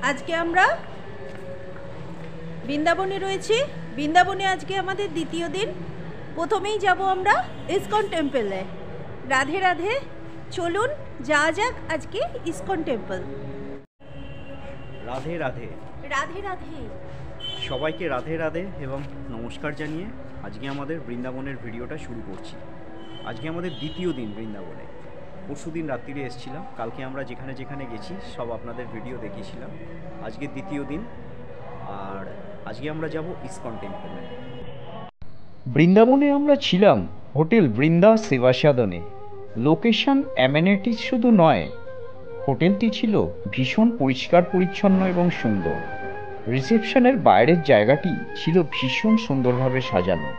আজকে আমরা বৃন্দাবনে রয়েছি। বৃন্দাবনে আজকে আমাদের দ্বিতীয় দিন। প্রথমেই যাব আমরা ইসকন টেম্পলে। রাধে রাধে, চলুন যাওয়া যাক আজকে ইসকন টেম্পল। রাধে রাধে, রাধে রাধে, সবাইকে রাধে রাধে এবং নমস্কার জানিয়ে আজকে আমাদের বৃন্দাবনের ভিডিওটা শুরু করছি। আজকে আমাদের দ্বিতীয় দিন বৃন্দাবনে। পরশুদিন রাত্রিরে এসেছিলাম, কালকে আমরা যেখানে যেখানে গেছি সব আপনাদের ভিডিও দেখিয়েছিলাম। আজকে দ্বিতীয় দিন, আর আজকে আমরা যাব ইসকন টেম্পলে। বৃন্দাবনে আমরা ছিলাম হোটেল বৃন্দা সেবাসাদনে। লোকেশন অ্যামেনিটিস শুধু নয়, হোটেলটি ছিল ভীষণ পরিষ্কার পরিচ্ছন্ন এবং সুন্দর। রিসেপশনের বাইরের জায়গাটি ছিল ভীষণ সুন্দরভাবে সাজানো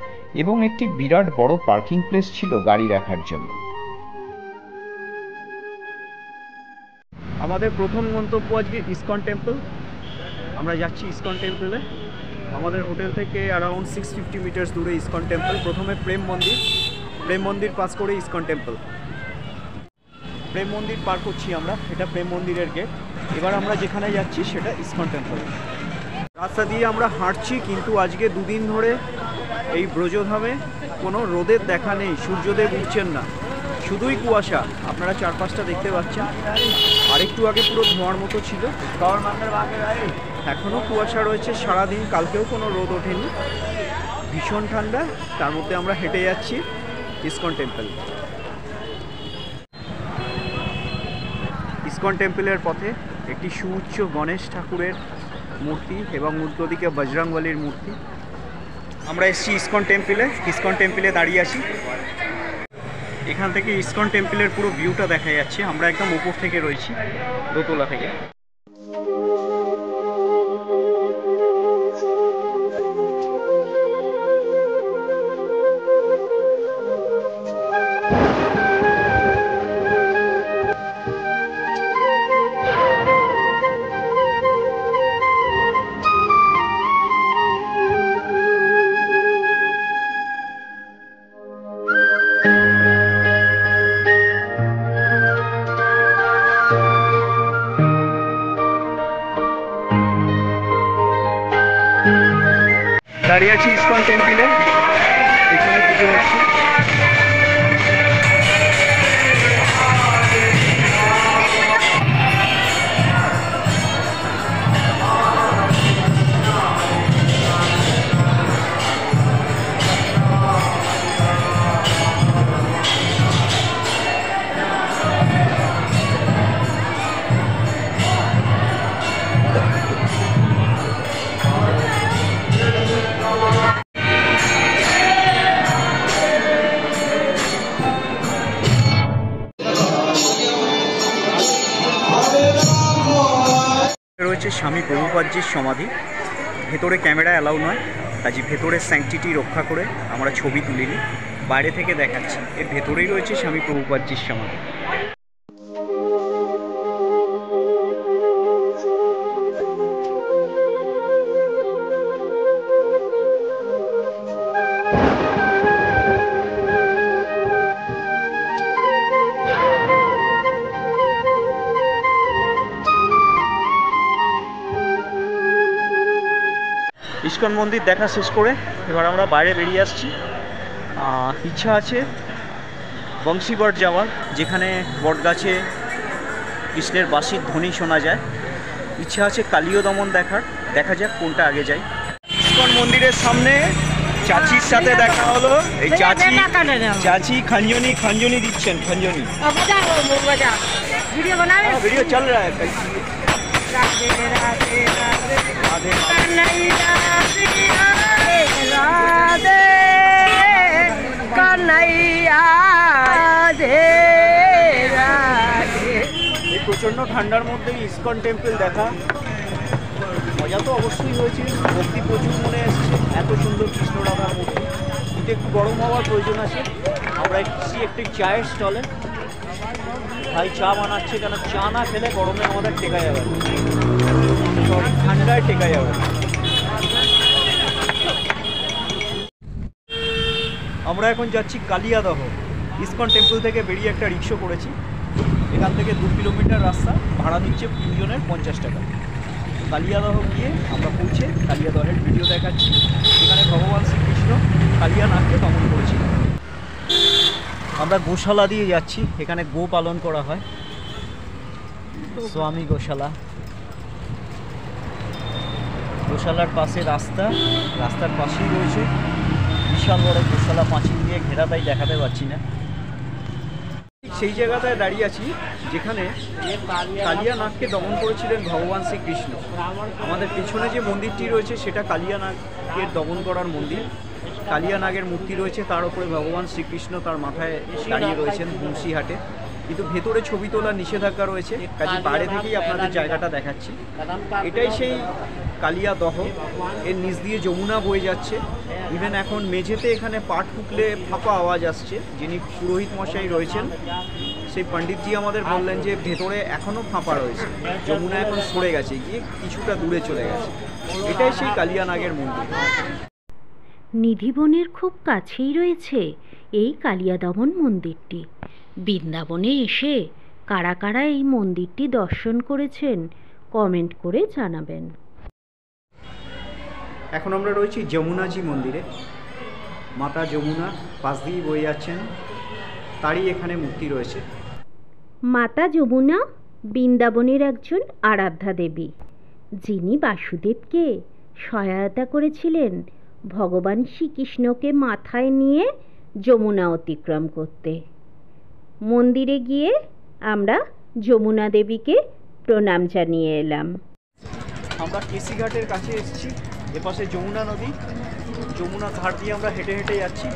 এবং একটি বিরাট বড় পার্কিং প্লেস ছিল গাড়ি রাখার জন্য। আমাদের প্রথম গন্তব্য আজকে ইসকন টেম্পল। আমরা যাচ্ছি ইসকন টেম্পলে। আমাদের হোটেল থেকে অ্যারাউন্ড 650 মিটার্স দূরে ইসকন টেম্পল। প্রথমে প্রেম মন্দির পাস করে ইসকন টেম্পল। প্রেম মন্দির পার করছি আমরা, এটা প্রেম মন্দিরের গেট। এবার আমরা যেখানে যাচ্ছি সেটা ইসকন টেম্পল। রাস্তা দিয়ে আমরা হাঁটছি, কিন্তু আজকে দুদিন ধরে এই ব্রজধামে কোনো রোদের দেখা নেই, সূর্যদেব উঠছেন না, শুধুই কুয়াশা। আপনারা চারপাশটা দেখতে পাচ্ছেন। আরেকটু আগে পুরো ধোঁয়ার মতো ছিল, এখনও কুয়াশা রয়েছে সারাদিন। কালকেও কোনো রোদ ওঠেনি, ভীষণ ঠান্ডা। তার মধ্যে আমরা হেঁটে যাচ্ছি ইসকন টেম্পল। ইসকন টেম্পলের পথে একটি সুউচ্চ গণেশ ঠাকুরের মূর্তি এবং উল্টো দিকে বজরংবলীর মূর্তি। আমরা এসেছি ইসকন টেম্পলে। ইসকন টেম্পলে দাঁড়িয়ে আছি। এখান থেকে ইসকন টেম্পলের পুরো ভিউটা দেখা যাচ্ছে। আমরা একদম উপর থেকে রয়েছি, দোতলা থেকে। দাঁড়িয়ে আছি ইসকন টেম্পলে, এখানে পুজো হচ্ছে। রয়েছে স্বামী প্রভুপাদজির সমাধি। ভেতরে ক্যামেরা অ্যালাউ নয়, কাজে ভেতরের স্যাংটিটি রক্ষা করে আমরা ছবি তুলিনি, বাইরে থেকে দেখাচ্ছি। এর ভেতরেই রয়েছে স্বামী প্রভুপাদজির সমাধি। ইসকন মন্দির দেখা শেষ করে এবার আমরা বাইরে বেরিয়ে আসছি। ইচ্ছা আছে বংশীবট যাওয়ার, যেখানে বটগাছে কৃষ্ণের বাঁশির ধ্বনি শোনা যায়। ইচ্ছা আছে কালীয় দমন দেখার, দেখা যাক কোনটা আগে যায়। ইসকন মন্দিরের সামনে চাচির সাথে দেখা হলো। এই চাচি খঞ্জনি দিচ্ছেন। খঞ্জনি ভিডিও চল রা है। রাধে রাধে রাধে রাধে কানাইয়া রাধে রাধে। এই প্রচণ্ড ঠান্ডার মধ্যে ইসকন টেম্পল দেখা, মজা তো অবশ্যই হয়েছে। ভক্তি প্রচুর মনে এসছে, এত সুন্দর কৃষ্ণ রাধার মূর্তি। কিন্তু একটু গরম হওয়ার প্রয়োজন আছে। আমরা এসেছি একটি চায়ের স্টলে। ভাই চা বানাচ্ছে, কেন চা না খেলে গরমে আমাদের টেকা যাবে, ঠান্ডায় টেকা যাবে। আমরা এখন যাচ্ছি কালিয়াদহ। ইসকন টেম্পল থেকে বেরিয়ে একটা রিক্সা করেছি। এখান থেকে 2 কিলোমিটার রাস্তা, ভাড়া নিচ্ছে 3 জনের 50 টাকা। কালিয়াদহ গিয়ে আমরা পৌঁছে কালিয়াদহের ভিডিও দেখাচ্ছি, যেখানে ভগবান শ্রীকৃষ্ণ কালিয়ানাগকে দমন করেছিলেন। আমরা গোশালা দিয়ে যাচ্ছি, এখানে গো পালন করা হয়, স্বামী গোশালা। গোশালার পাশে রাস্তার পাশেই রয়েছে বিশাল বড় গোশালা, পাঁচিল দিয়ে ঘেরা, তাই দেখাতে পারছি না। সেই জায়গাটায় দাঁড়িয়ে আছি যেখানে কালিয়ানাগকে দমন করেছিলেন ভগবান শ্রীকৃষ্ণ। আমাদের পেছনে যে মন্দিরটি রয়েছে সেটা কালিয়ানাগের দমন করার মন্দির। কালিয়ানাগের মূর্তি রয়েছে, তার উপরে ভগবান শ্রীকৃষ্ণ তার মাথায় দাঁড়িয়ে রয়েছেন বংশীহাটে, কিন্তু ভেতরে ছবি তোলার নিষেধাজ্ঞা রয়েছে, কাজে বাইরে থেকেই আপনাদের জায়গাটা দেখাচ্ছি। এটাই সেই কালিয়াদহ, এর নিচ দিয়ে যমুনা বয়ে যাচ্ছে। ইভেন এখন মেঝেতে এখানে পাট ফুকলে ফাঁপা আওয়াজ আসছে। যিনি পুরোহিত মশাই রয়েছেন সেই পণ্ডিতজি আমাদের বললেন যে ভেতরে এখনও ফাঁপা রয়েছে, যমুনা এখন সরে গেছে, গিয়ে কিছুটা দূরে চলে গেছে। এটাই সেই কালিয়ানাগের মন্দির। নিধিবনের খুব কাছেই রয়েছে এই কালিয়া দমন মন্দিরটি। বৃন্দাবনে এসে কারা কারা এই মন্দিরটি দর্শন করেছেন কমেন্ট করে জানাবেন। এখন আমরা রয়েছি যমুনাজি মন্দিরে। মাতা যমুনা পাশ দিয়ে বয়ে যাচ্ছেন, তারই এখানে মূর্তি রয়েছে। মাতা যমুনা বৃন্দাবনের একজন আরাধ্যা দেবী, যিনি বাসুদেবকে সহায়তা করেছিলেন ভগবান শ্রীকৃষ্ণকে মাথায় নিয়ে যমুনা অতিক্রম করতে। মন্দিরে গিয়ে আমরা যমুনা দেবীকে প্রণাম জানিয়ে এলাম। আমরা কেসিঘাটের কাছে এসেছি, এপাশে যমুনা নদী, যমুনা ঘাট দিয়ে আমরা হেঁটে হেঁটে যাচ্ছি।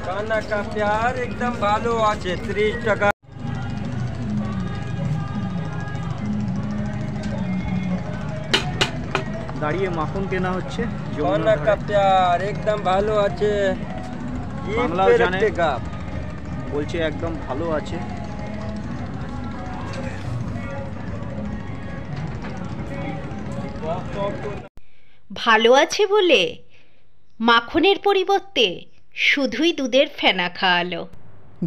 कान्हा का प्यार एकदम ভালো আছে, 30 টাকা। দাঁড়িয়ে মাখন কেনা হচ্ছে। कान्हा का प्यार एकदम ভালো আছে, বাংলাও জানে, বলছে একদম ভালো আছে। ভালো আছে বলে মাখনের পরিবর্তে শুধুই দুধের ফেনা খাওয়ালো।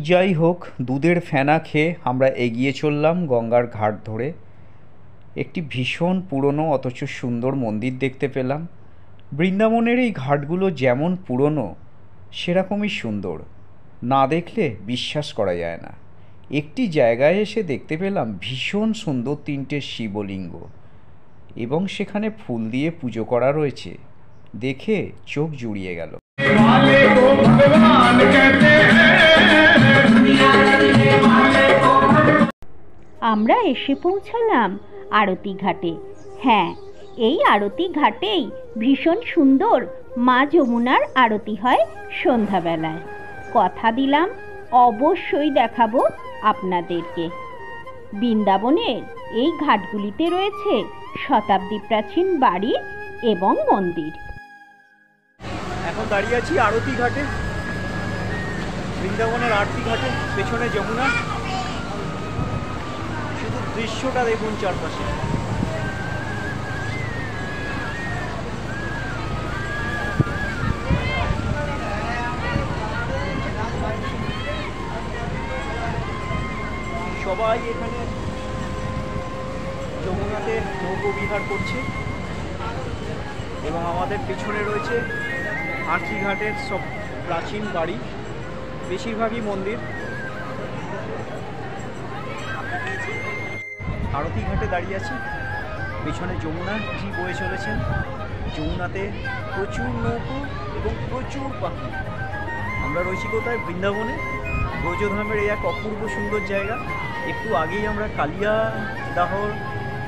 যাই হোক, দুধের ফেনা খেয়ে আমরা এগিয়ে চললাম গঙ্গার ঘাট ধরে। একটি ভীষণ পুরনো অথচ সুন্দর মন্দির দেখতে পেলাম। বৃন্দাবনের এই ঘাটগুলো যেমন পুরনো সেরকমই সুন্দর, না দেখলে বিশ্বাস করা যায় না। একটি জায়গায় এসে দেখতে পেলাম ভীষণ সুন্দর 3টে শিবলিঙ্গ এবং সেখানে ফুল দিয়ে পুজো করা রয়েছে, দেখে চোখ জুড়িয়ে গেল। আমরা এসে পৌঁছালাম আরতি ঘাটে। হ্যাঁ, এই আরতি ঘাটেই ভীষণ সুন্দর মা যমুনার আরতি হয় সন্ধ্যাবেলায়। কথা দিলাম অবশ্যই দেখাবো আপনাদেরকে। বৃন্দাবনের এই ঘাটগুলিতে রয়েছে শতাব্দী প্রাচীন বাড়ি এবং মন্দির। এখন দাঁড়িয়ে আছি আরতি ঘাটে, বৃন্দাবনের আরতি ঘাটে, পেছনে যমুনা। শুধু দৃশ্যটা দেখুন চারপাশে। সবাই এখানে যমুনাতে নৌকো বিহার করছে এবং আমাদের পেছনে রয়েছে আরতি ঘাটের সব প্রাচীন বাড়ি, বেশিরভাগই মন্দির। আরতি ঘাটে দাঁড়িয়ে আছি, পেছনে যমুনা জি বয়ে চলেছেন। যমুনাতে প্রচুর নৌকো এবং প্রচুর পাখি। আমরা রয়েছি কোথায়? বৃন্দাবনে, ব্রজধামের এই এক অপূর্ব সুন্দর জায়গা। একটু আগেই আমরা কালিয়াদহ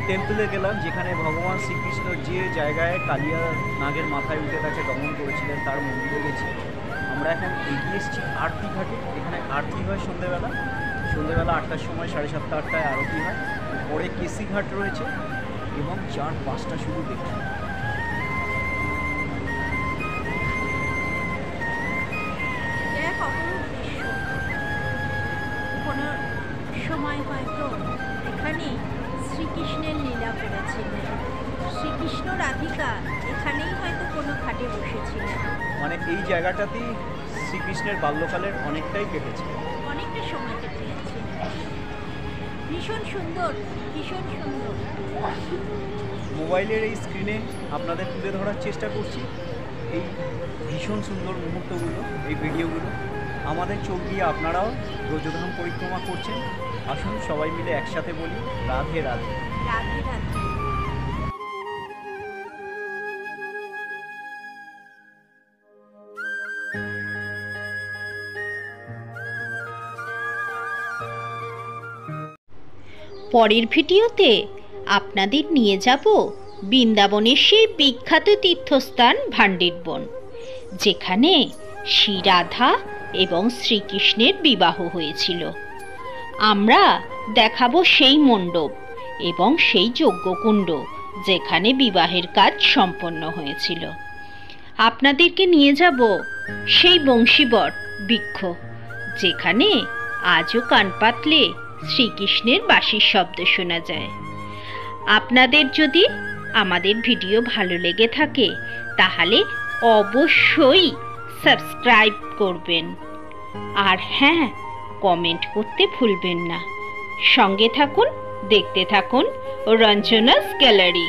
টেম্পলে গেলাম, যেখানে ভগবান শ্রীকৃষ্ণ যে জায়গায় কালিয়া নাগের মাথায় উঠে তাকে দমন করেছিলেন তার মন্দিরে গেছি। আমরা এখন এগিয়ে এসেছি আরতি ঘাটে। এখানে আরতি হয় সন্ধ্যেবেলা 8টার সময়, 7:30 8টায় আরতি হয়। পরে কেসি ঘাট রয়েছে এবং 4-5টা শুধু দেখি। কোনো সময় হয়তো এখানে শ্রীকৃষ্ণের লীলা করেছিলেন, শ্রীকৃষ্ণ রাধিকা এখানেই হয়তো কোনো ঘাটে বসেছিলেন। মানে এই জায়গাটাতেই শ্রীকৃষ্ণের বাল্যকালের অনেকটাই কেটেছে, অনেকটা সময় কেটে গেছে। ভীষণ সুন্দর, ভীষণ সুন্দর। মোবাইলের এই স্ক্রিনে আপনাদের তুলে ধরার চেষ্টা করছি এই ভীষণ সুন্দর মুহূর্তগুলো, এই ভিডিওগুলো। আমাদের চোখ দিয়ে আপনারাও ব্রজধাম পরিক্রমা করছেন। আসুন সবাই মিলে একসাথে বলি রাধে রাধে। রাধে রাধে। পরের ভিডিওতে আপনাদের নিয়ে যাব বৃন্দাবনের সেই বিখ্যাত তীর্থস্থান ভান্ডির বন, যেখানে শ্রী রাধা এবং শ্রীকৃষ্ণের বিবাহ হয়েছিল। আমরা দেখাবো সেই মণ্ডপ এবং সেই যজ্ঞকুণ্ড যেখানে বিবাহের কাজ সম্পন্ন হয়েছিল। আপনাদেরকে নিয়ে যাব সেই বংশীবট বৃক্ষ, যেখানে আজও কান পাতলে শ্রীকৃষ্ণের বাঁশির শব্দ শোনা যায়। আপনাদের যদি আমাদের ভিডিও ভালো লেগে থাকে তাহলে অবশ্যই সাবস্ক্রাইব করবেন, আর হ্যাঁ, কমেন্ট করতে ভুলবেন না। সঙ্গে থাকুন, দেখতে থাকুন রঞ্জনাস গ্যালারি।